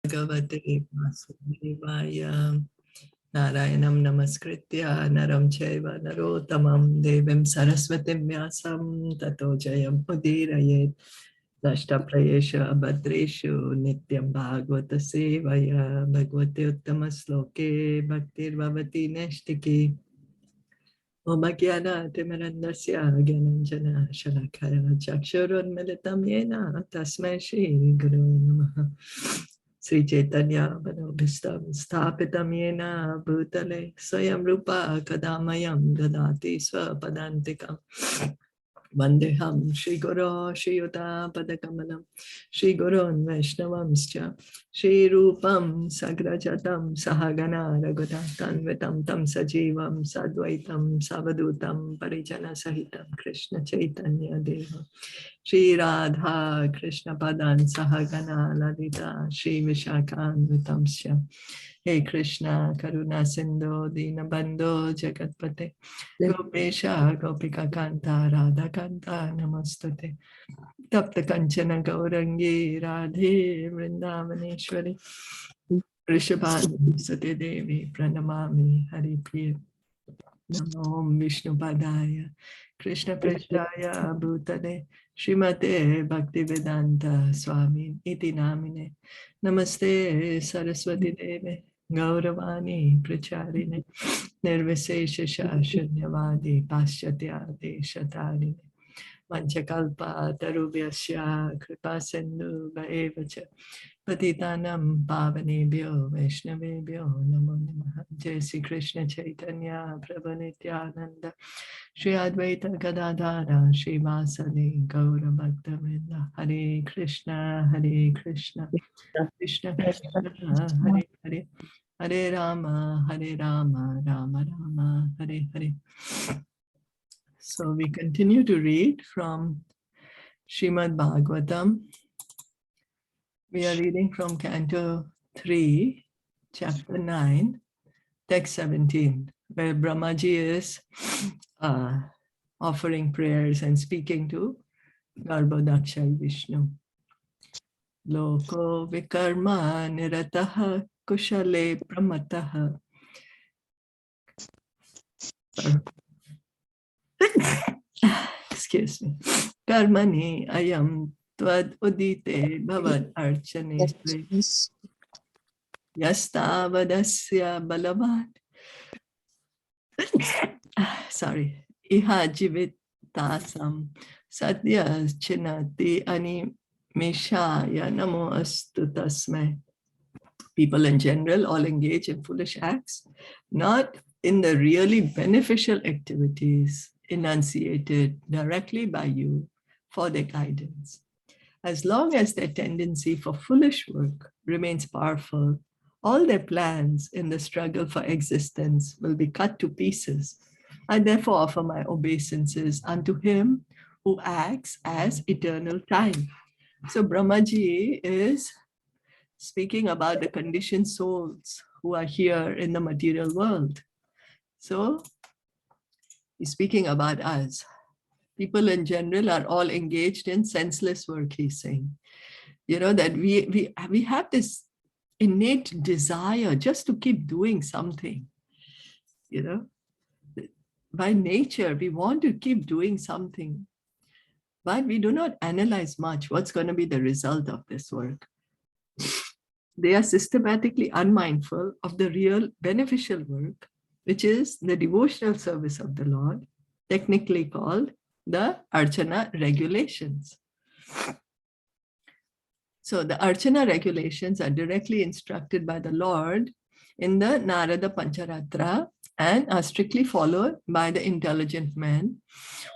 Bhagavate Vasudevaya Narayanam Namaskritya Naram Chaiva Narottamam Devim Saraswatim Vyasam Tato Jayam Udirayet Nashtaprayesha Abhadreshu Nityam Bhagavata Sevaya Bhagavate Uttama Sloke Bhaktir Bhavati Neshtiki Om Jnana Timirandasya Gyananjana Shalakaya Chakshurunmilitam Yena Tasmai Shri Guru Namaha Sri Chaitanya Manobhistam Sthapitam Yena Bhutale Swayam Rupa Kadamayam Dadati Swapadantikam Vandeham Shri Guru Shri Yuta Padakamalam Shri Gurun Vaishnavamscha Shri Rupam Sagrajatam Sahagana Raghunathan Vitam Tam Sajivam Sadvaitam Savadutam Parijana Sahitam Krishna Chaitanya Deva Shri Radha Krishna Padan Sahagana Lalita Shri Vishakhan Vitamsya Hey Krishna Karuna Sindhu Dinabandho Jagatpate Gopesha Gopika Kanta Radha Kanta Namastute Tapta Kanchana Gaurangi Radhe Vrindavaneshwari Rishabhani Sati Devi Pranamami Hari Priya Namo Vishnu Padaya Krishna Prestaya Bhutale Srimate Bhaktivedanta Swami Iti Namine Namaste Saraswati Deve Gauravani Pracharine Nirvisesha Shunyavadi Paschatya Shatarine Manchakalpa Tarubhyasya Kripa Sindhu Vaevacha Patitanam Pavanebhyo Vaishnavebhyo Namo Namaha Jai Sri Krishna Chaitanya Prabhu Nityananda Shri Advaita Gadadhara Shri Vasadi Gaura Bhaktavinda Hare Krishna Krishna Krishna Hare Hare Hare Rama Rama Rama Hare Hare. So we continue to read from Srimad Bhagavatam. We are reading from Canto 3, Chapter 9, Text 17, where Brahmaji is offering prayers and speaking to Garbhodaksha Vishnu. Loko vikarma nirataha kushale pramataha. Excuse me. Karmani ayam tvad udite bhavad archane yasta vadasya balavat. Sorry. Iha jivitasam sadya chinati animeshaya namo astu tasmai. People in general all engage in foolish acts, not in the really beneficial activities enunciated directly by you for their guidance. As long as their tendency for foolish work remains powerful, all their plans in the struggle for existence will be cut to pieces. I therefore offer my obeisances unto him who acts as eternal time. So Brahmaji is speaking about the conditioned souls who are here in the material world. So he's speaking about us. People in general are all engaged in senseless work, he's saying. You know, that we have this innate desire just to keep doing something. You know, by nature, we want to keep doing something, but we do not analyze much what's going to be the result of this work. They are systematically unmindful of the real beneficial work, which is the devotional service of the Lord, technically called the Archana regulations. So the Archana regulations are directly instructed by the Lord in the Narada Pancharatra and are strictly followed by the intelligent men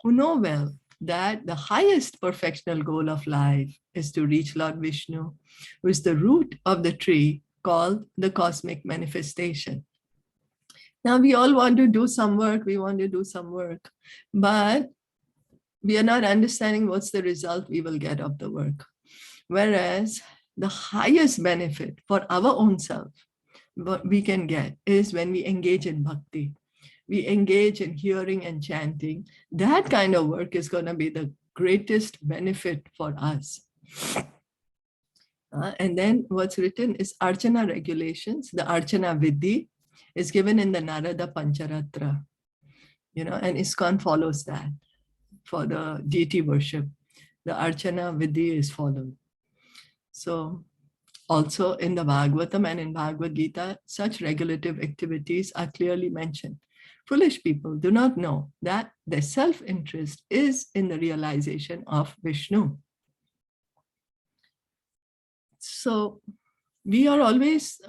who know well that the highest perfectional goal of life is to reach Lord Vishnu, who is the root of the tree called the cosmic manifestation. Now we all want to do some work, but we are not understanding what's the result we will get of the work. Whereas the highest benefit for our own self, what we can get is when we engage in bhakti. We engage in hearing and chanting. That kind of work is going to be the greatest benefit for us. And then what's written is Archana regulations. The Archana Vidhi is given in the Narada Pancharatra, and ISKCON follows that for the deity worship. The Archana Vidhi is followed. So also in the Bhagavatam and in Bhagavad Gita, such regulative activities are clearly mentioned. Foolish people do not know that their self-interest is in the realization of Vishnu. So we are always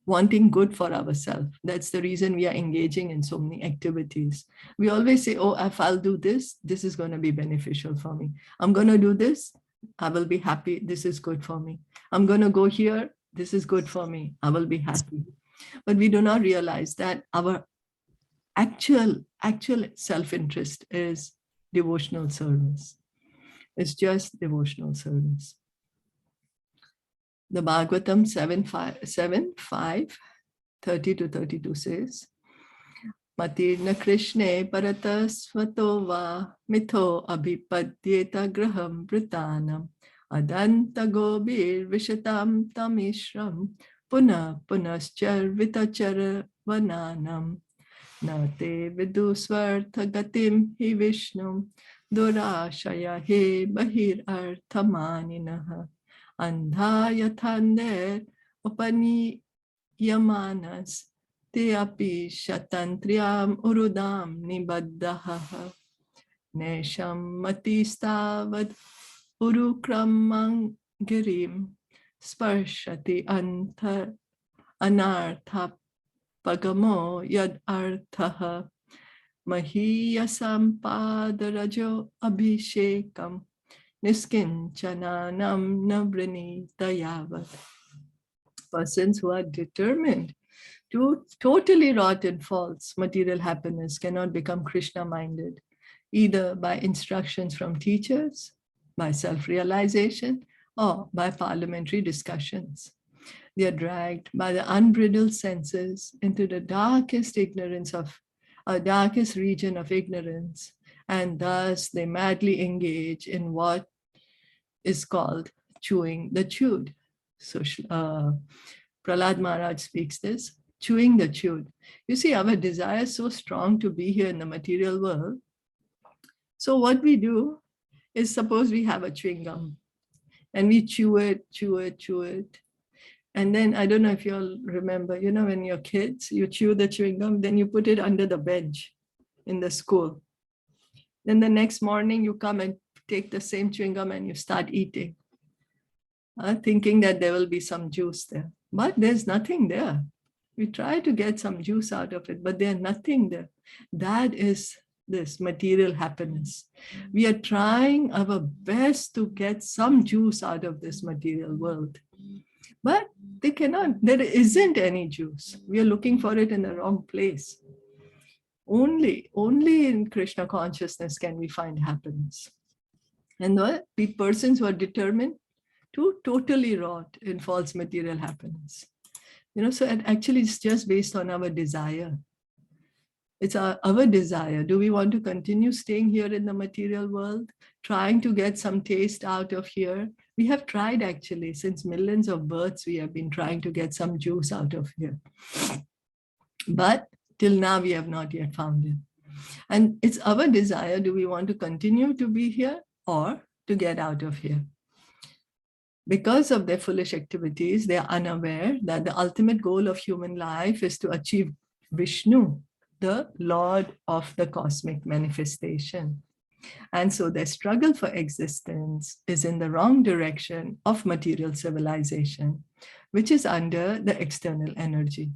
wanting good for ourselves. That's the reason we are engaging in so many activities. We always say, oh, if I'll do this, this is going to be beneficial for me. I'm going to do this, I will be happy. This is good for me. I'm going to go here. This is good for me. I will be happy. But we do not realize that our actual self-interest is devotional service. It's just devotional service. The Bhagavatam 7.5, 30 to 32 says, Matirna Krishne Paratasvato va mitho abhipadyeta graham vritanam adanta gobir vishatam tamishram puna punaschar vitachara vananam nate vidusvartha gatim hi vishnum durashaya he bahir arthamaninaha andha yathander upani yamanas te api shatantriyam urudam nibaddaha nesham matistavad urukramang girim sparshati anartha pagamo yad arthaha mahiyasam padarajo abhishekam niskinchananam navrinita yavat. Persons who are determined to totally rot in false material happiness cannot become Krishna-minded, either by instructions from teachers, by self-realization, or by parliamentary discussions. They are dragged by the unbridled senses into the darkest region of ignorance, and thus they madly engage in what is called chewing the chewed. So Prahlad Maharaj speaks this, chewing the chewed. You see, our desire is so strong to be here in the material world. So what we do is, suppose we have a chewing gum and we chew it. And then, I don't know if you all remember, when you're kids, you chew the chewing gum, then you put it under the bench in the school. Then the next morning you come and take the same chewing gum and you start eating, thinking that there will be some juice there. But there's nothing there. We try to get some juice out of it, but there's nothing there. That is this material happiness. We are trying our best to get some juice out of this material world, but they cannot. There isn't any juice. We are looking for it in the wrong place. Only in Krishna consciousness can we find happiness. And the persons who are determined to totally rot in false material happiness. So actually it's just based on our desire. It's our desire. Do we want to continue staying here in the material world, trying to get some taste out of here? We have tried actually, since millions of births, we have been trying to get some juice out of here. But till now, we have not yet found it. And it's our desire, do we want to continue to be here or to get out of here? Because of their foolish activities, they are unaware that the ultimate goal of human life is to achieve Vishnu, the Lord of the cosmic manifestation. And so their struggle for existence is in the wrong direction of material civilization, which is under the external energy.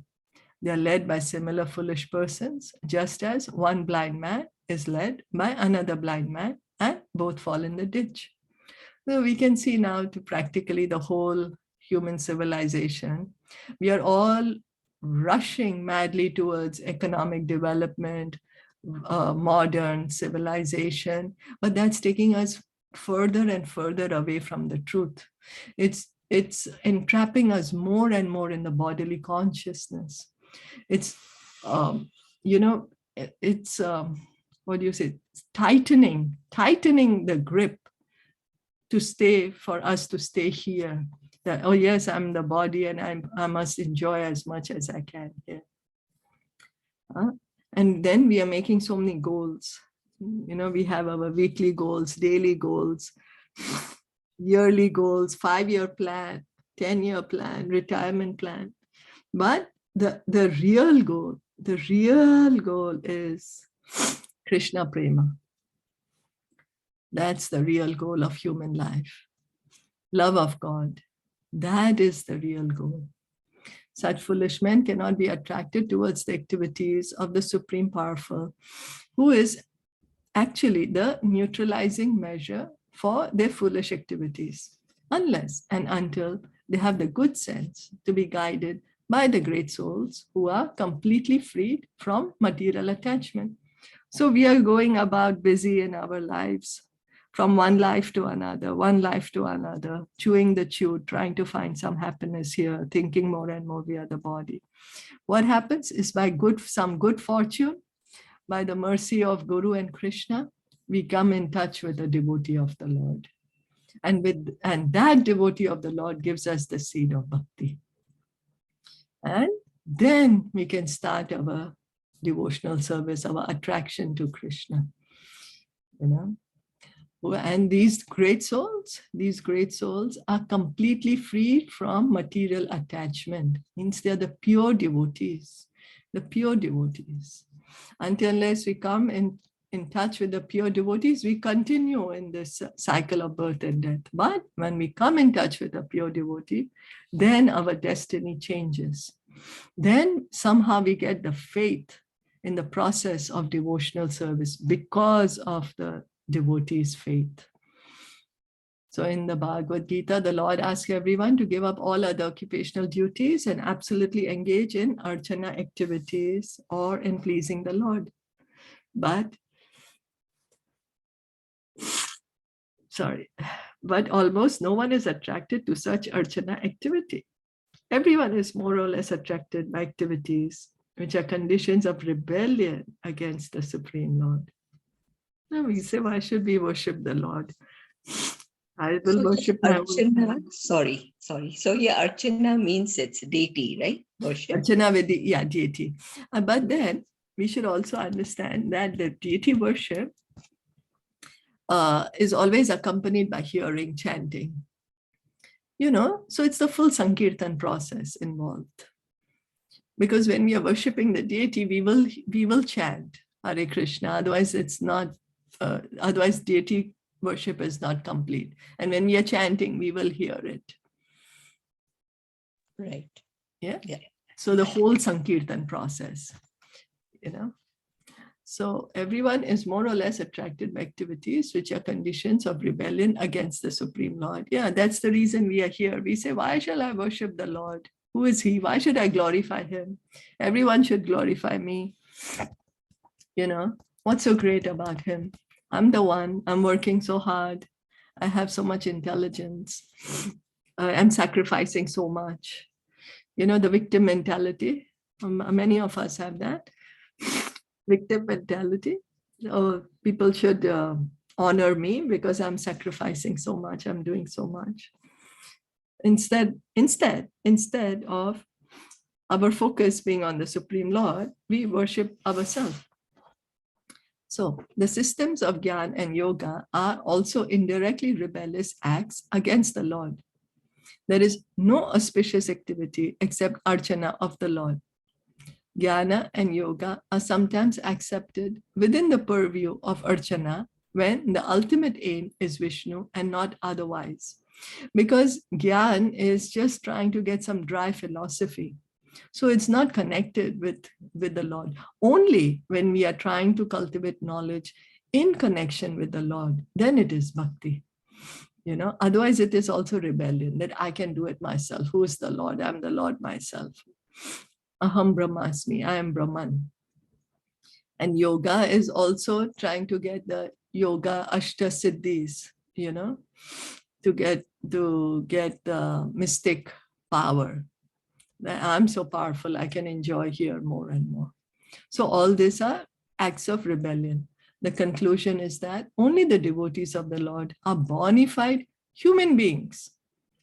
They are led by similar foolish persons, just as one blind man is led by another blind man, and both fall in the ditch. So we can see now to practically the whole human civilization. We are all rushing madly towards economic development, modern civilization, but that's taking us further and further away from the truth. It's entrapping us more and more in the bodily consciousness. It's, what do you say? It's tightening the grip to stay, for us to stay here That, oh yes, I'm the body and I must enjoy as much as I can here. And then we are making so many goals. You know, we have our weekly goals, daily goals, yearly goals, 5-year plan, 10-year plan, retirement plan. But the real goal is Krishna Prema. That's the real goal of human life. Love of God. That is the real goal. Such foolish men cannot be attracted towards the activities of the Supreme Powerful, who is actually the neutralizing measure for their foolish activities, unless and until they have the good sense to be guided by the great souls who are completely freed from material attachment. So we are going about busy in our lives, from one life to another, chewing the chew, trying to find some happiness here, thinking more and more we are the body. What happens is by some good fortune, by the mercy of Guru and Krishna, we come in touch with the devotee of the Lord. And that devotee of the Lord gives us the seed of bhakti. And then we can start our devotional service, our attraction to Krishna. You know? And these great souls are completely free from material attachment. Means they are the pure devotees, Until unless we come in touch with the pure devotees, we continue in this cycle of birth and death. But when we come in touch with a pure devotee, then our destiny changes. Then somehow we get the faith in the process of devotional service because of the devotee's faith. So in the Bhagavad Gita, the Lord asks everyone to give up all other occupational duties and absolutely engage in archana activities or in pleasing the Lord. But almost no one is attracted to such archana activity. Everyone is more or less attracted by activities which are conditions of rebellion against the Supreme Lord. Now we say, why should we worship the Lord? I will worship my Archana. Sorry. So yeah, Archana means it's deity, right? Worship. Archana with deity. But then we should also understand that the deity worship is always accompanied by hearing, chanting. You know, so it's the full Sankirtan process involved. Because when we are worshipping the deity, we will chant Hare Krishna. Otherwise, it's not. Otherwise, deity worship is not complete. And when we are chanting, we will hear it. Right. Yeah. So the whole Sankirtan process, you know. So everyone is more or less attracted by activities which are conditions of rebellion against the Supreme Lord. Yeah, that's the reason we are here. We say, why shall I worship the Lord? Who is he? Why should I glorify him? Everyone should glorify me. You know, what's so great about him? I'm the one, I'm working so hard. I have so much intelligence. I'm sacrificing so much. You know, the victim mentality. Many of us have that. Victim mentality. Oh, people should honor me because I'm sacrificing so much. I'm doing so much. Instead of our focus being on the Supreme Lord, we worship ourselves. So the systems of Gyan and Yoga are also indirectly rebellious acts against the Lord. There is no auspicious activity except Archana of the Lord. Jnana and Yoga are sometimes accepted within the purview of Archana when the ultimate aim is Vishnu and not otherwise. Because Gyan is just trying to get some dry philosophy. So it's not connected with the Lord. Only when we are trying to cultivate knowledge in connection with the Lord, then it is bhakti. You know, otherwise it is also rebellion that I can do it myself. Who is the Lord? I'm the Lord myself. Aham Brahmasmi, I am Brahman. And yoga is also trying to get the yoga ashta siddhis, you know, to get the mystic power. I'm so powerful, I can enjoy here more and more. So all these are acts of rebellion. The conclusion is that only the devotees of the Lord are bona fide human beings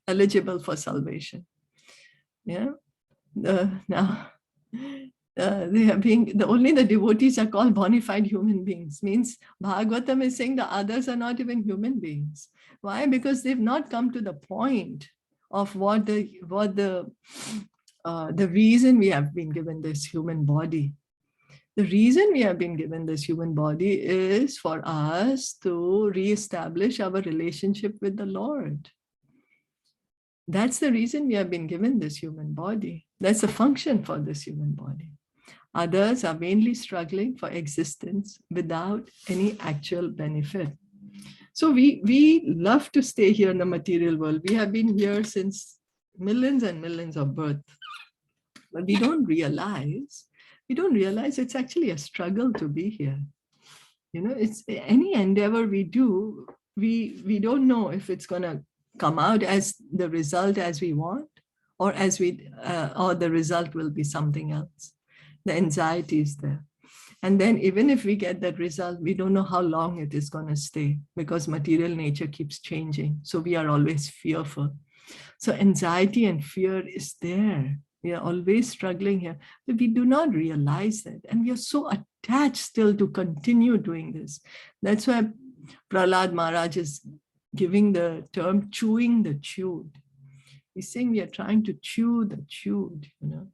eligible for salvation. Yeah. Now, they are being only the devotees are called bona fide human beings. Means Bhagavatam is saying the others are not even human beings. Why? Because they've not come to the point of what the reason we have been given this human body. The reason we have been given this human body is for us to reestablish our relationship with the Lord. That's the reason we have been given this human body. That's the function for this human body. Others are mainly struggling for existence without any actual benefit. So we love to stay here in the material world. We have been here since millions and millions of births. But we don't realize it's actually a struggle to be here. You know, it's any endeavor we do, we don't know if it's going to come out as the result as we want, or or the result will be something else. The anxiety is there. And then even if we get that result, we don't know how long it is going to stay, because material nature keeps changing. So we are always fearful. So anxiety and fear is there. We are always struggling here, but we do not realize that. And we are so attached still to continue doing this. That's why Prahlad Maharaj is giving the term chewing the chewed. He's saying we are trying to chew the chewed, you know.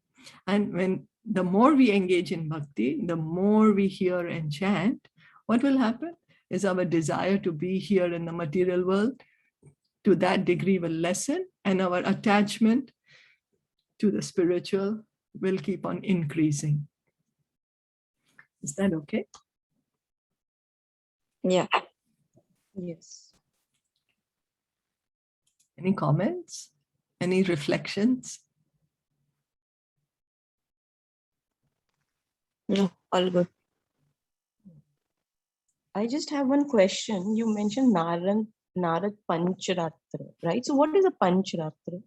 And when the more we engage in bhakti, the more we hear and chant, what will happen is our desire to be here in the material world to that degree will lessen, and our attachment to the spiritual will keep on increasing. Is that okay? Yeah. Yes. Any comments? Any reflections? No, all good. I just have one question. You mentioned Narad Pancharatra, right? So what is a Pancharatra?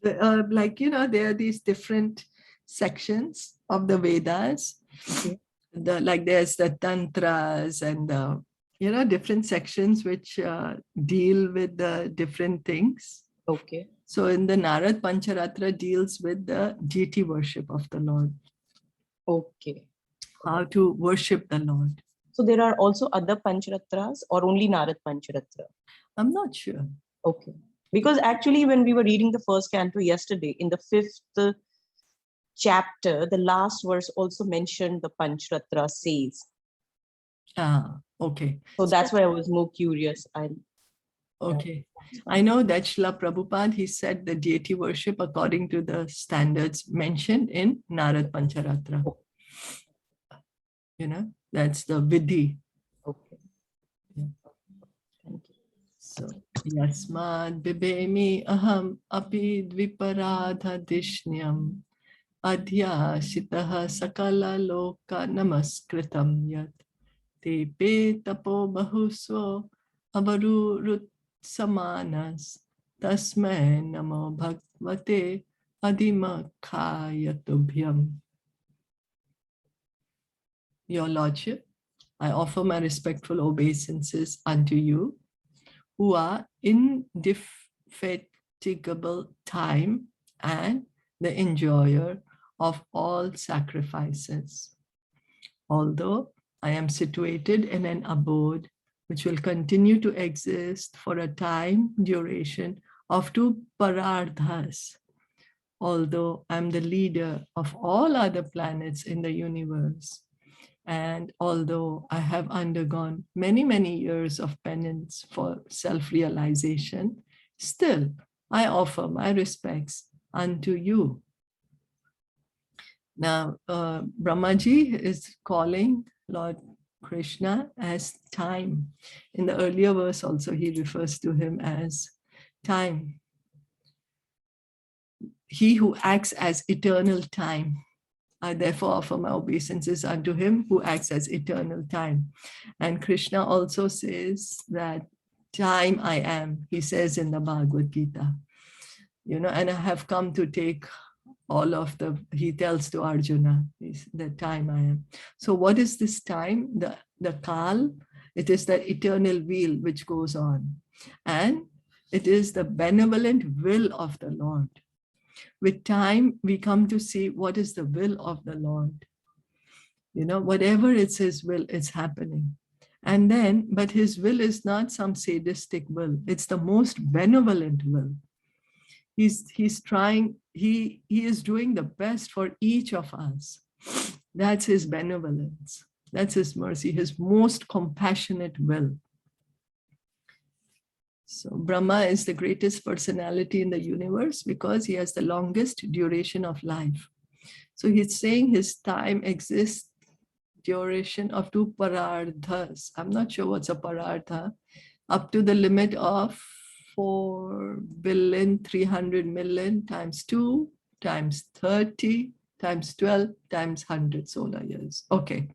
Like, you know, there are these different sections of the Vedas. Okay. Like there's the Tantras and the, you know, different sections which deal with the different things. Okay. So in the Narad Pancharatra deals with the deity worship of the Lord. Okay. How to worship the Lord. So there are also other Pancharatras or only Narad Pancharatra? I'm not sure. Okay. Because actually when we were reading the first canto yesterday, in the 5th chapter, the last verse also mentioned the Pancharatra says. Ah, okay. So that's why I was more curious. Okay. I know that Srila Prabhupada, he said the deity worship according to the standards mentioned in Narad Pancharatra. You know, that's the Vidhi. Okay. Yeah. Thank you. So, Yasmad Bibemi Aham Api Dviparadha Dishnyam Adhyashitaha Sakala Loka Namaskritam Yat Tepe Tapo Bahuswo Avarurut Samanas Tasmai Namo Bhagavate Adimakhaya Tubhyam. Your Lordship, I offer my respectful obeisances unto you, who are indefatigable time and the enjoyer of all sacrifices. Although I am situated in an abode which will continue to exist for a time duration of 2 parardhas, although I'm the leader of all other planets in the universe, and although I have undergone many, many years of penance for self-realization, still I offer my respects unto you. Now, Brahmaji is calling Lord Krishna as time. In the earlier verse also, he refers to him as time. He who acts as eternal time. I therefore offer my obeisances unto him who acts as eternal time. And Krishna also says that time I am, he says in the Bhagavad Gita, you know, and I have come to take all of the, he tells to Arjuna, the time I am. So what is this time? The Kal, it is that eternal wheel which goes on. And It is the benevolent will of the Lord. With time, we come to see what is the will of the Lord. You know, whatever it's his will, it's happening. And then, but his will is not some sadistic will. It's the most benevolent will. He's trying, he is doing the best for each of us. That's his benevolence. That's his mercy, his most compassionate will. So Brahma is the greatest personality in the universe because he has the longest duration of life. So he's saying his time exists duration of 2 parardhas. I'm not sure what's a parardha. Up to the limit of 4,300,000,000 times 2 times 30 times 12 times 100 solar years. Okay.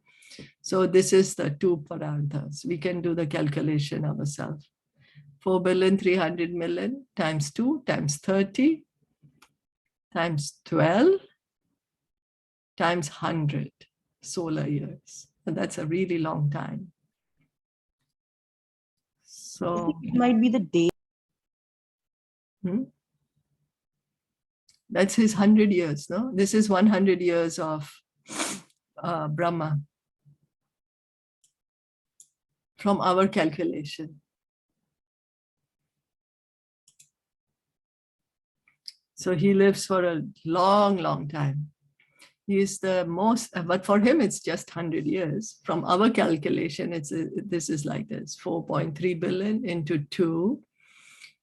So this is the 2 parardhas. We can do the calculation ourselves. 4,300,000,000 times 2 times 30 times 12 times 100 solar years. And that's a really long time. So it might be the day. That's his 100 years, no? This is 100 years of Brahma from our calculation. So he lives for a long, long time. He is the most, but for him, it's just 100 years. From our calculation, this is like this, 4.3 billion into 2,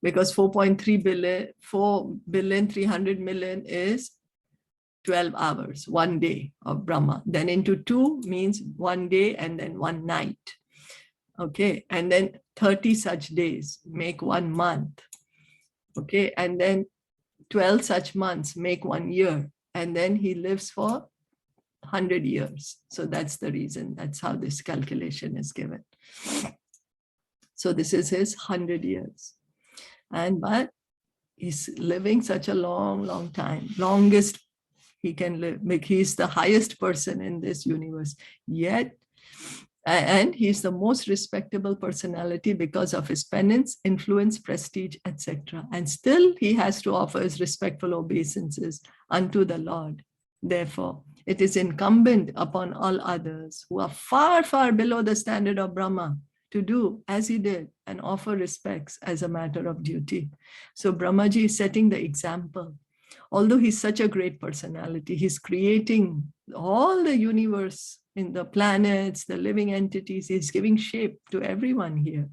because 4,300,000,000 is 12 hours, 1 day of Brahma. Then into 2 means 1 day and then 1 night. Okay, and then 30 such days make 1 month. Okay, and then 12 such months make 1 year. And then he lives for 100 years. So that's the reason. That's how this calculation is given. So this is his 100 years. But he's living such a long, long time. Longest he can live. He's the highest person in this universe. Yet, and he's the most respectable personality because of his penance, influence, prestige, etc. And still he has to offer his respectful obeisances unto the Lord. Therefore, it is incumbent upon all others who are far, far below the standard of Brahma to do as he did and offer respects as a matter of duty. So Brahmaji is setting the example. Although he's such a great personality, he's creating all the universe in the planets, the living entities. He's giving shape to everyone here.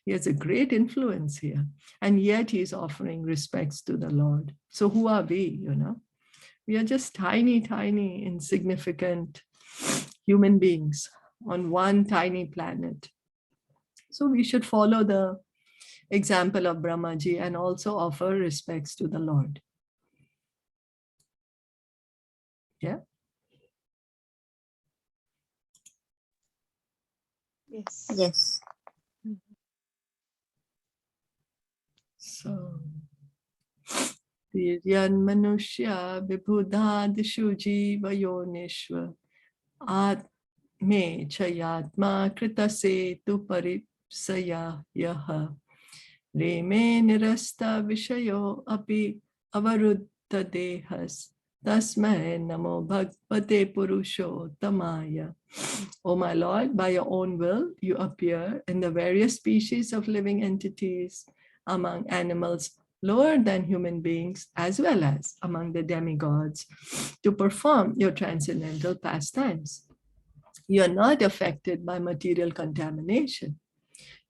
He has a great influence here. And yet he's offering respects to the Lord. So who are we, you know? We are just tiny, tiny, insignificant human beings on one tiny planet. So we should follow the example of Brahmaji and also offer respects to the Lord. Yeah. Yes. Yes. So, Tiryan Manushya Vibhudadishu Jiva Yoneshva Atme Chayatma Kritase Tu Paripsaya Yaha Reme Nirasta Vishayo Api Avarutta Dehas Tasmai Namo Bhagavate Purusho Tamaya. O my Lord, by your own will, you appear in the various species of living entities, among animals lower than human beings, as well as among the demigods, to perform your transcendental pastimes. You are not affected by material contamination.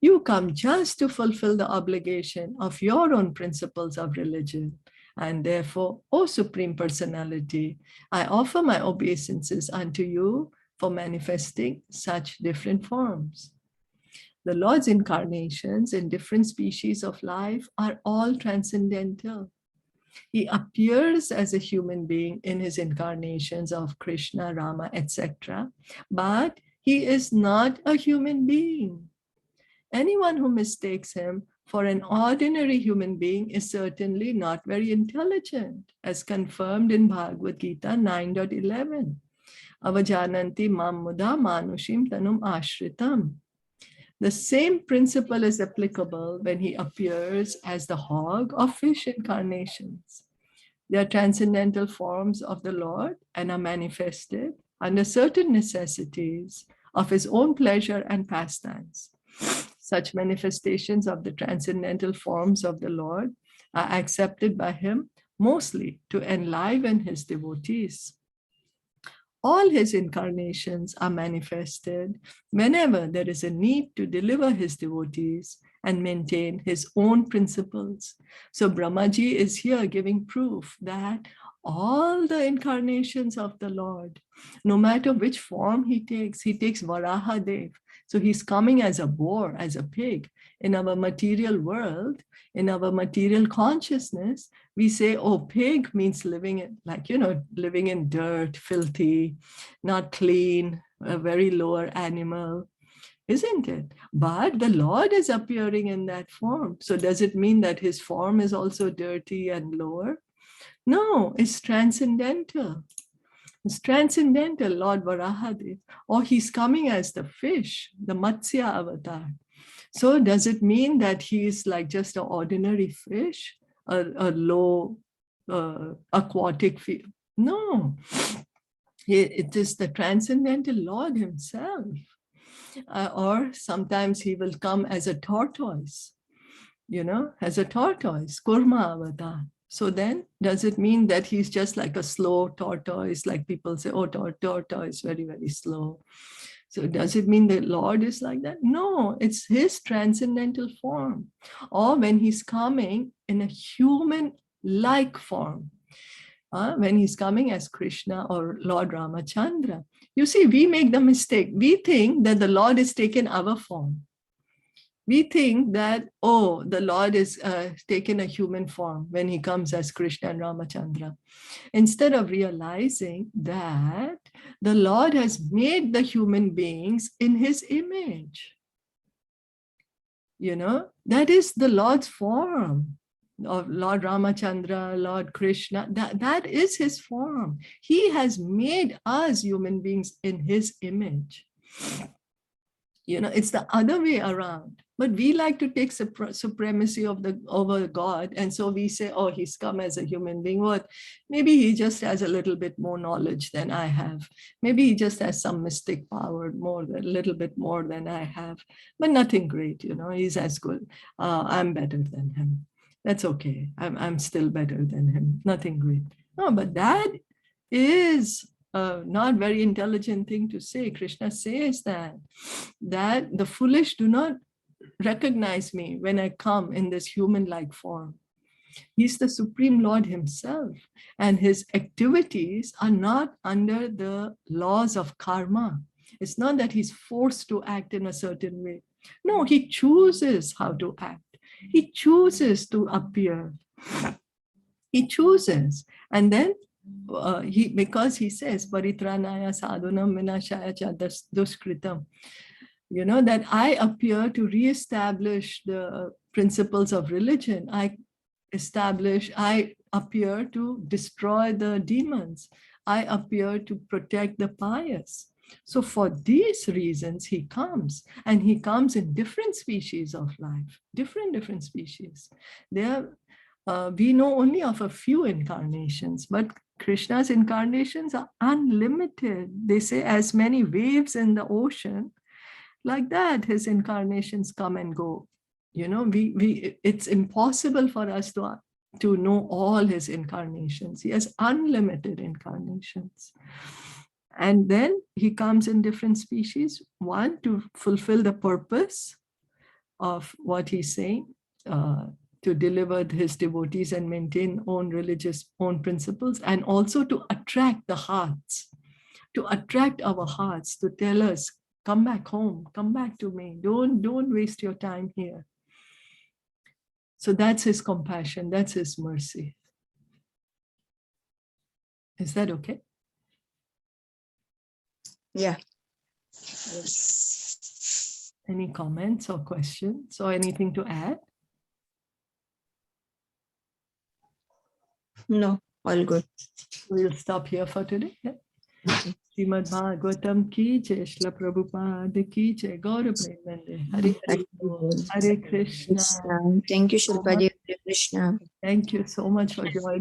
You come just to fulfill the obligation of your own principles of religion. And therefore, O Supreme Personality, I offer my obeisances unto you for manifesting such different forms. The Lord's incarnations in different species of life are all transcendental. He appears as a human being in his incarnations of Krishna, Rama, etc. But he is not a human being. Anyone who mistakes him for an ordinary human being is certainly not very intelligent, as confirmed in Bhagavad Gita 9.11. Avajananti mam muda manushim tanum ashritam. The same principle is applicable when he appears as the hog or fish incarnations. They are transcendental forms of the Lord and are manifested under certain necessities of his own pleasure and pastimes. Such manifestations of the transcendental forms of the Lord are accepted by him mostly to enliven his devotees. All his incarnations are manifested whenever there is a need to deliver his devotees and maintain his own principles. So Brahmaji is here giving proof that all the incarnations of the Lord, no matter which form he takes Varahadev. So he's coming as a boar, as a pig. In our material world, in our material consciousness, we say, oh, pig means living in, like, living in dirt, filthy, not clean, a very lower animal, isn't it? But the Lord is appearing in that form. So does it mean that his form is also dirty and lower? No, it's transcendental. It's transcendental, Lord Varahadev. Or he's coming as the fish, the Matsya avatar. So does it mean that he is like just an ordinary fish, a low aquatic fish? No, it is the transcendental Lord himself. Or sometimes he will come as a tortoise, as a tortoise, Kurma avatar. So then, does it mean that he's just like a slow tortoise, like people say, oh, tortoise, very, very slow. So does it mean the Lord is like that? No, it's his transcendental form. Or when he's coming in a human-like form, when he's coming as Krishna or Lord Ramachandra. You see, we make the mistake. We think that the Lord is taken our form. We think that, oh, the Lord is taken a human form when he comes as Krishna and Ramachandra. Instead of realizing that the Lord has made the human beings in his image. That is the Lord's form of Lord Ramachandra, Lord Krishna. That is his form. He has made us human beings in his image. It's the other way around. But we like to take supremacy over God. And so we say, oh, he's come as a human being. What? Maybe he just has a little bit more knowledge than I have. Maybe he just has some mystic power, a little bit more than I have. But nothing great, he's as good. I'm better than him. That's okay. I'm still better than him. Nothing great. No, but that is not very intelligent thing to say. Krishna says that the foolish do not recognize me when I come in this human-like form. He's the Supreme Lord himself, and his activities are not under the laws of karma. It's not that he's forced to act in a certain way. No, he chooses how to act. He chooses to appear. He chooses. And then because he says, Paritranaya sadhunam vinashaya cha duskritam, that I appear to reestablish the principles of religion. I appear to destroy the demons. I appear to protect the pious. So for these reasons, he comes, and he comes in different species of life, different species. We know only of a few incarnations, but Krishna's incarnations are unlimited. They say as many waves in the ocean, like that, his incarnations come and go. It's impossible for us to know all his incarnations. He has unlimited incarnations. And then he comes in different species. One, to fulfill the purpose of what he's saying, to deliver his devotees and maintain own principles, and also to attract the hearts, to attract our hearts, to tell us, come back home, come back to me. Don't waste your time here. So that's his compassion, that's his mercy. Is that okay? Yeah. Any comments or questions or anything to add? No, all good. We'll stop here for today. Yeah? Srimad Bhagavatam ki jai, Shla Prabhupada ki jai, Gaura Premanande. Hare Hare Bol, Hare Krishna. Thank you, Shilpa ji. Hare Krishna. Thank you so much for joining.